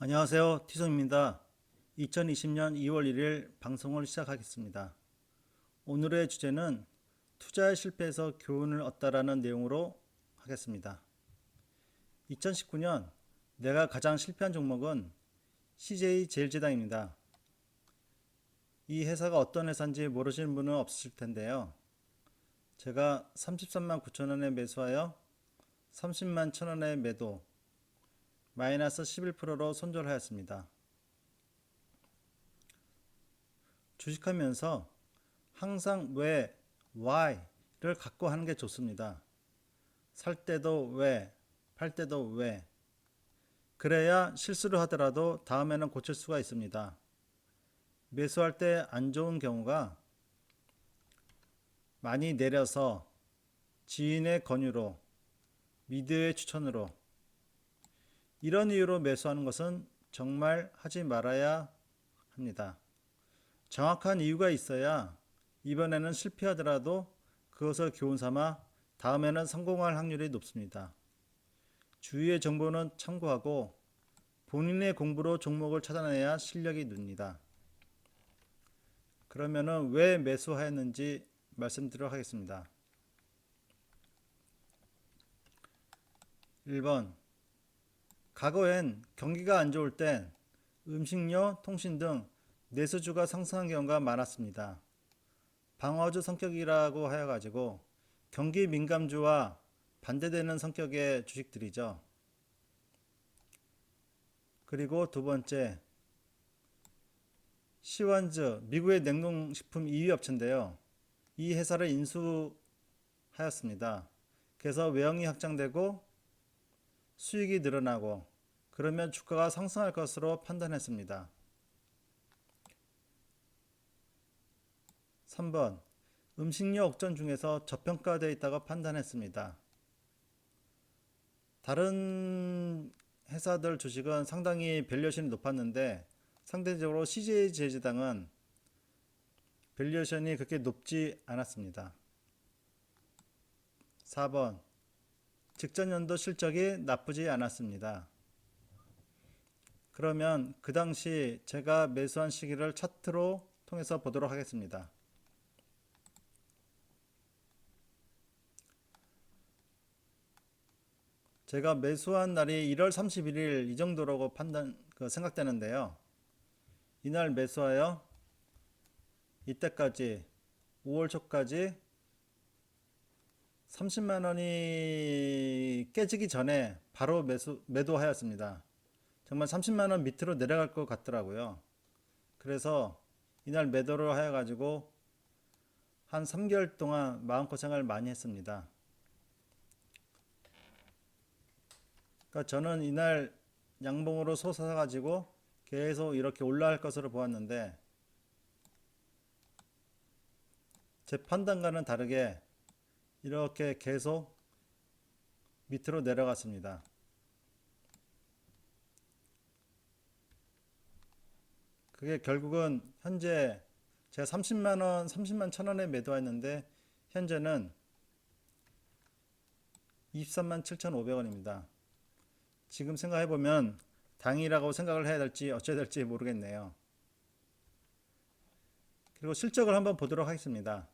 안녕하세요. 티성입니다. 2020년 2월 1일 방송을 시작하겠습니다. 오늘의 주제는 투자에 실패해서 교훈을 얻다라는 내용으로 하겠습니다. 2019년 내가 가장 실패한 종목은 CJ 제일제당입니다. 이 회사가 어떤 회사인지 모르시는 분은 없으실 텐데요. 제가 33만 9천 원에 매수하여 30만 1천 원에 매도, 마이너스 11%로 손절하였습니다. 주식하면서 항상 왜, why를 갖고 하는 게 좋습니다. 살 때도 왜, 팔 때도 왜. 그래야 실수를 하더라도 다음에는 고칠 수가 있습니다. 매수할 때 안 좋은 경우가 많이 내려서 지인의 권유로, 미드의 추천으로 이런 이유로 매수하는 것은 정말 하지 말아야 합니다. 정확한 이유가 있어야 이번에는 실패하더라도 그것을 교훈 삼아 다음에는 성공할 확률이 높습니다. 주위의 정보는 참고하고 본인의 공부로 종목을 찾아내야 실력이 늡니다. 그러면은 왜 매수하였는지 말씀드리도록 하겠습니다. 1번, 과거엔 경기가 안 좋을 땐 음식료, 통신 등 내수주가 상승한 경우가 많았습니다. 방어주 성격이라고 하여가지고 경기 민감주와 반대되는 성격의 주식들이죠. 그리고 두 번째, 시완즈, 미국의 냉동식품 2위 업체인데요. 이 회사를 인수하였습니다. 그래서 외형이 확장되고 수익이 늘어나고 그러면 주가가 상승할 것으로 판단했습니다. 3번, 음식료 옥전 중에서 저평가되어 있다고 판단했습니다. 다른 회사들 주식은 상당히 밸류에이션이 높았는데 상대적으로 CJ 제일제당은 밸류에이션이 그렇게 높지 않았습니다. 4번, 직전 연도 실적이 나쁘지 않았습니다. 그러면 그 당시 제가 매수한 시기를 차트로 통해서 보도록 하겠습니다. 제가 매수한 날이 1월 31일 이 정도라고 생각되는데요. 이날 매수하여 이때까지 5월 초까지 30만 원이 깨지기 전에 바로 매도하였습니다. 정말 30만 원 밑으로 내려갈 것 같더라고요. 그래서 이날 매도를 하여 가지고 한 3개월 동안 마음고생을 많이 했습니다. 그러니까 저는 이날 양봉으로 솟아 가지고 계속 이렇게 올라갈 것으로 보았는데 제 판단과는 다르게 이렇게 계속 밑으로 내려갔습니다. 그게 결국은 현재 제가 30만 1천 원에 매도했는데 현재는 23만 7,500원입니다. 지금 생각해보면 당이라고 생각을 해야 될지 어찌해야 될지 모르겠네요. 그리고 실적을 한번 보도록 하겠습니다.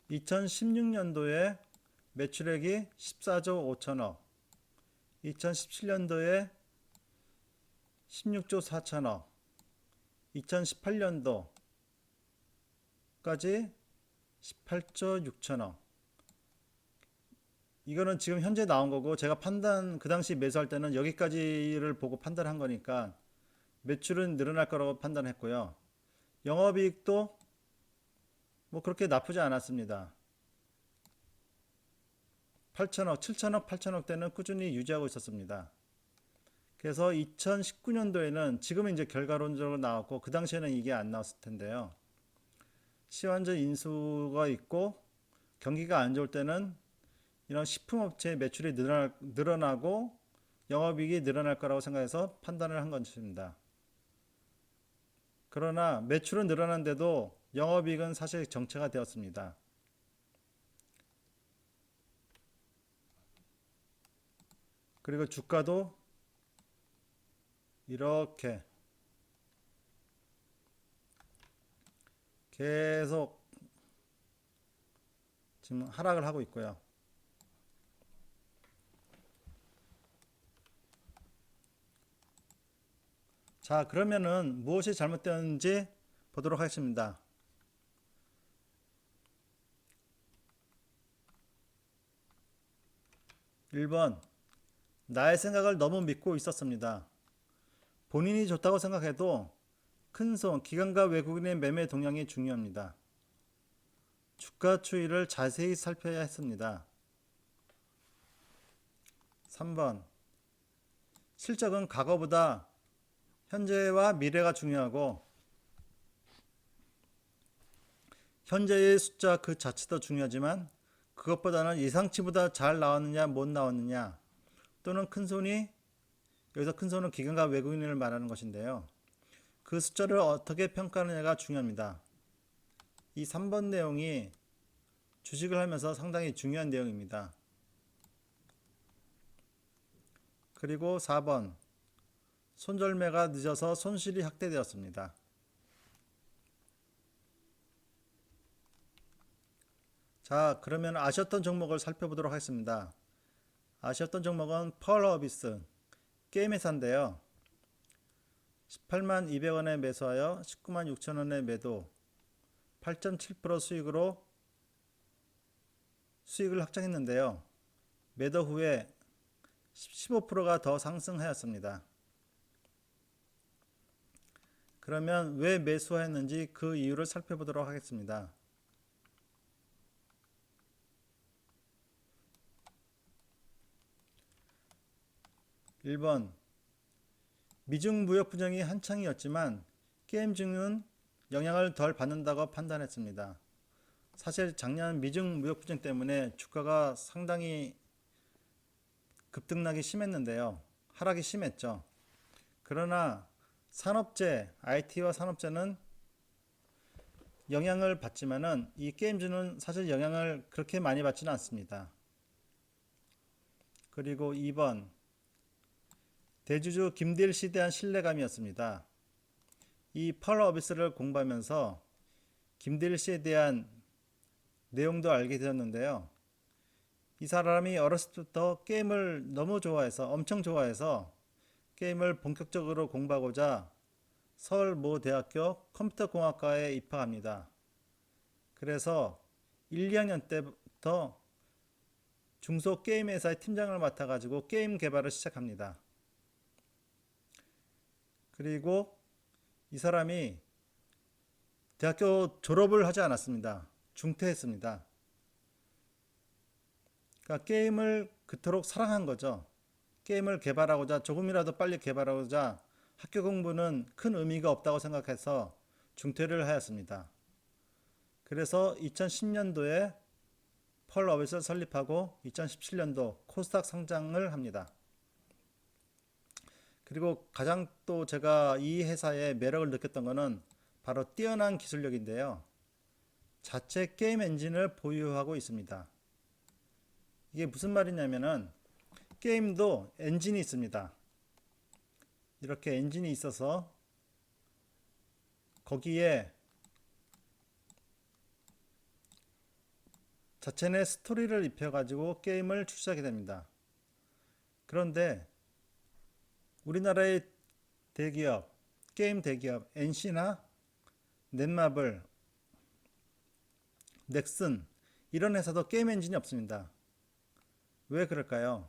2016년도에 매출액이 14조 5천억, 2017년도에 16조 4천억, 2018년도까지 18조 6천억. 이거는 지금 현재 나온 거고 제가 그 당시 매수할 때는 여기까지를 보고 판단한 거니까 매출은 늘어날 거라고 판단했고요. 영업이익도 뭐 그렇게 나쁘지 않았습니다. 8천억, 7천억, 8천억 대는 꾸준히 유지하고 있었습니다. 그래서 2019년도에는 지금은 이제 결과론적으로 나왔고 그 당시에는 이게 안 나왔을 텐데요. 시완전 인수가 있고 경기가 안 좋을 때는 이런 식품업체의 매출이 늘어나고 영업이익이 늘어날 거라고 생각해서 판단을 한 것입니다. 그러나 매출은 늘어난데도 영업이익은 사실 정체가 되었습니다. 그리고 주가도 이렇게 계속 지금 하락을 하고 있고요. 자, 그러면은 무엇이 잘못되었는지 보도록 하겠습니다. 1번, 나의 생각을 너무 믿고 있었습니다. 본인이 좋다고 생각해도 큰손, 기관과 외국인의 매매 동향이 중요합니다. 주가 추이를 자세히 살펴야 했습니다. 3번, 실적은 과거보다 현재와 미래가 중요하고 현재의 숫자 그 자체도 중요하지만 그것보다는 예상치보다 잘 나왔느냐 못 나왔느냐, 또는 큰손이, 여기서 큰손은 기관과 외국인을 말하는 것인데요, 그 숫자를 어떻게 평가하느냐가 중요합니다. 이 3번 내용이 주식을 하면서 상당히 중요한 내용입니다. 그리고 4번, 손절매가 늦어서 손실이 확대되었습니다. 자, 그러면 아쉬웠던 종목을 살펴보도록 하겠습니다. 아쉬웠던 종목은 펄어비스, 게임 회사인데요. 18만 200원에 매수하여 19만 6천원에 매도, 8.7% 수익을 확정했는데요. 매도 후에 15%가 더 상승하였습니다. 그러면 왜 매수했는지 그 이유를 살펴보도록 하겠습니다. (1번) 미중 무역 분쟁이 한창이었지만 게임주는 영향을 덜 받는다고 판단했습니다. 사실 작년 미중 무역 분쟁 때문에 주가가 상당히 급등락이 심했는데요. 하락이 심했죠. 그러나 산업재, IT와 산업재는 영향을 받지만은 이 게임주는 사실 영향을 그렇게 많이 받지는 않습니다. 그리고 2번, 대주주 김대일 씨에 대한 신뢰감이었습니다. 이 펄 어비스를 공부하면서 김대일 씨에 대한 내용도 알게 되었는데요. 이 사람이 어렸을 때부터 게임을 너무 좋아해서, 엄청 좋아해서 게임을 본격적으로 공부하고자 서울 모 대학교 컴퓨터공학과에 입학합니다. 그래서 1, 2학년 때부터 중소게임회사의 팀장을 맡아가지고 게임 개발을 시작합니다. 그리고 이 사람이 대학교 졸업을 하지 않았습니다. 중퇴했습니다. 그러니까 게임을 그토록 사랑한 거죠. 게임을 개발하고자, 조금이라도 빨리 개발하고자 학교 공부는 큰 의미가 없다고 생각해서 중퇴를 하였습니다. 그래서 2010년도에 펄 어빗을 설립하고 2017년도 코스닥 상장을 합니다. 그리고 가장 또 제가 이 회사의 매력을 느꼈던 것은 바로 뛰어난 기술력인데요. 자체 게임 엔진을 보유하고 있습니다. 이게 무슨 말이냐면은 게임도 엔진이 있습니다. 이렇게 엔진이 있어서 거기에 자체 내 스토리를 입혀가지고 게임을 출시하게 됩니다. 그런데 우리나라의 대기업, 게임 대기업 NC나 넷마블, 넥슨, 이런 회사도 게임 엔진이 없습니다. 왜 그럴까요?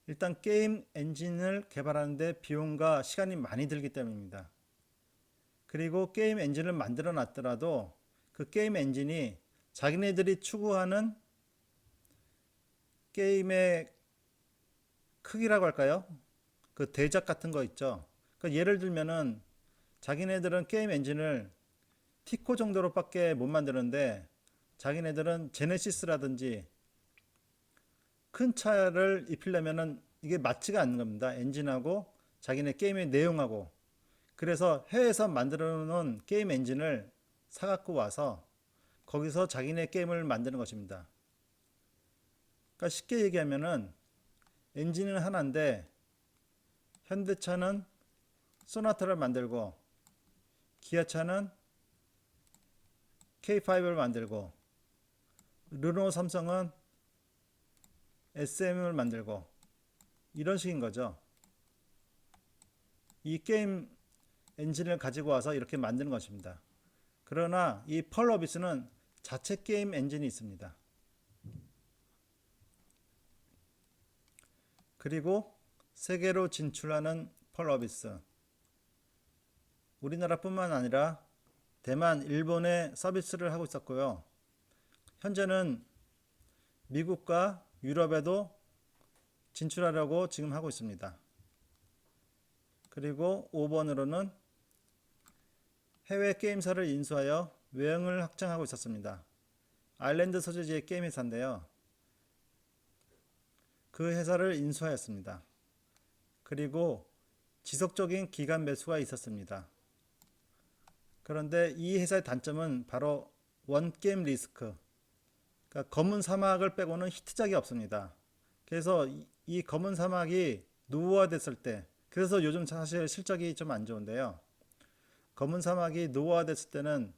일단 게임 엔진을 개발하는데 비용과 시간이 많이 들기 때문입니다. 그리고 게임 엔진을 만들어 놨더라도 그 게임 엔진이 자기네들이 추구하는 게임의 크기라고 할까요? 그 대작 같은 거 있죠. 그러니까 예를 들면은 자기네들은 게임 엔진을 티코 정도로밖에 못 만드는데 자기네들은 제네시스라든지 큰 차를 입히려면은 이게 맞지가 않는 겁니다. 엔진하고 자기네 게임의 내용하고. 그래서 해외에서 만들어 놓은 게임 엔진을 사갖고 와서 거기서 자기네 게임을 만드는 것입니다. 그러니까 쉽게 얘기하면은 엔진은 하나인데 현대차는 소나타를 만들고 기아차는 K5를 만들고 르노 삼성은 SM을 만들고 이런 식인 거죠. 이 게임 엔진을 가지고 와서 이렇게 만드는 것입니다. 그러나 이 펄 어비스는 자체 게임 엔진이 있습니다. 그리고 세계로 진출하는 펄 어비스, 우리나라뿐만 아니라 대만, 일본에 서비스를 하고 있었고요. 현재는 미국과 유럽에도 진출하려고 지금 하고 있습니다. 그리고 5번으로는 해외 게임사를 인수하여 외형을 확장하고 있었습니다. 아일랜드 소재지의 게임 회사인데요. 그 회사를 인수하였습니다. 그리고 지속적인 기간 매수가 있었습니다. 그런데 이 회사의 단점은 바로 원게임 리스크, 그러니까 검은 사막을 빼고는 히트작이 없습니다. 그래서 이 검은 사막이 노후화됐을 때, 그래서 요즘 사실 실적이 좀 안 좋은데요. 검은 사막이 노후화됐을 때는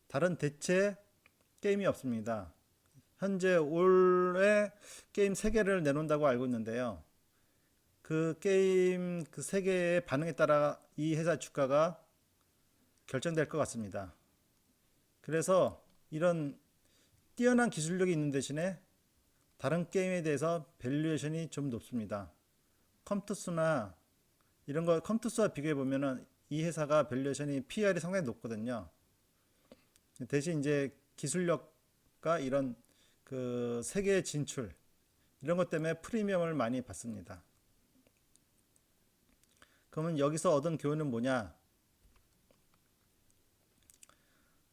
다른 대체 게임이 없습니다. 현재 올해 게임 3개를 내놓는다고 알고 있는데요. 그 게임 그 3개의 반응에 따라 이 회사 주가가 결정될 것 같습니다. 그래서 이런 뛰어난 기술력이 있는 대신에 다른 게임에 대해서 밸류에이션이 좀 높습니다. 컴투스나 이런 거 컴투스와 비교해 보면은 이 회사가 밸류에이션이 PR이 상당히 높거든요. 대신 이제 기술력과 이런 그 세계 진출 이런 것 때문에 프리미엄을 많이 받습니다. 그러면 여기서 얻은 교훈은 뭐냐?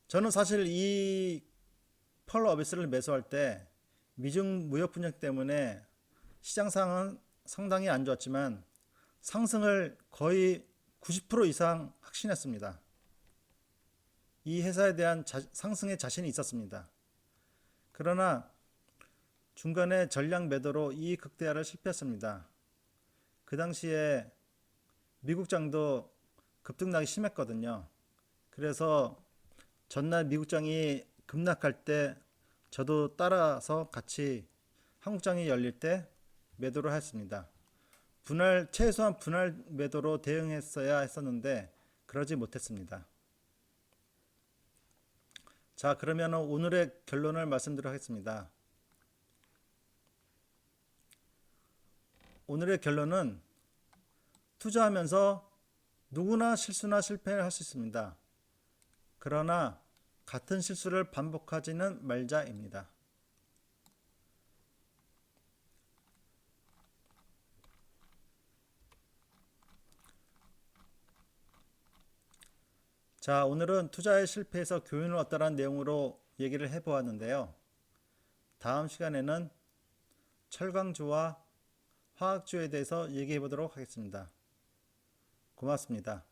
저는 사실 이 펄 어비스를 매수할 때 미중 무역 분쟁 때문에 시장 상황은 상당히 안 좋았지만 상승을 거의 90% 이상 확신했습니다. 이 회사에 대한 상승의 자신이 있었습니다. 그러나 중간에 전량 매도로 이익 극대화를 실패했습니다. 그 당시에 미국장도 급등락이 심했거든요. 그래서 전날 미국장이 급락할 때 저도 따라서 같이 한국장이 열릴 때 매도를 했습니다. 최소한 분할 매도로 대응했어야 했었는데 그러지 못했습니다. 자, 그러면 오늘의 결론을 말씀드리도록 하겠습니다. 오늘의 결론은 투자하면서 누구나 실수나 실패를 할 수 있습니다. 그러나 같은 실수를 반복하지는 말자입니다. 자, 오늘은 투자의 실패에서 교훈을 얻다라는 내용으로 얘기를 해보았는데요. 다음 시간에는 철강주와 화학주에 대해서 얘기해 보도록 하겠습니다. 고맙습니다.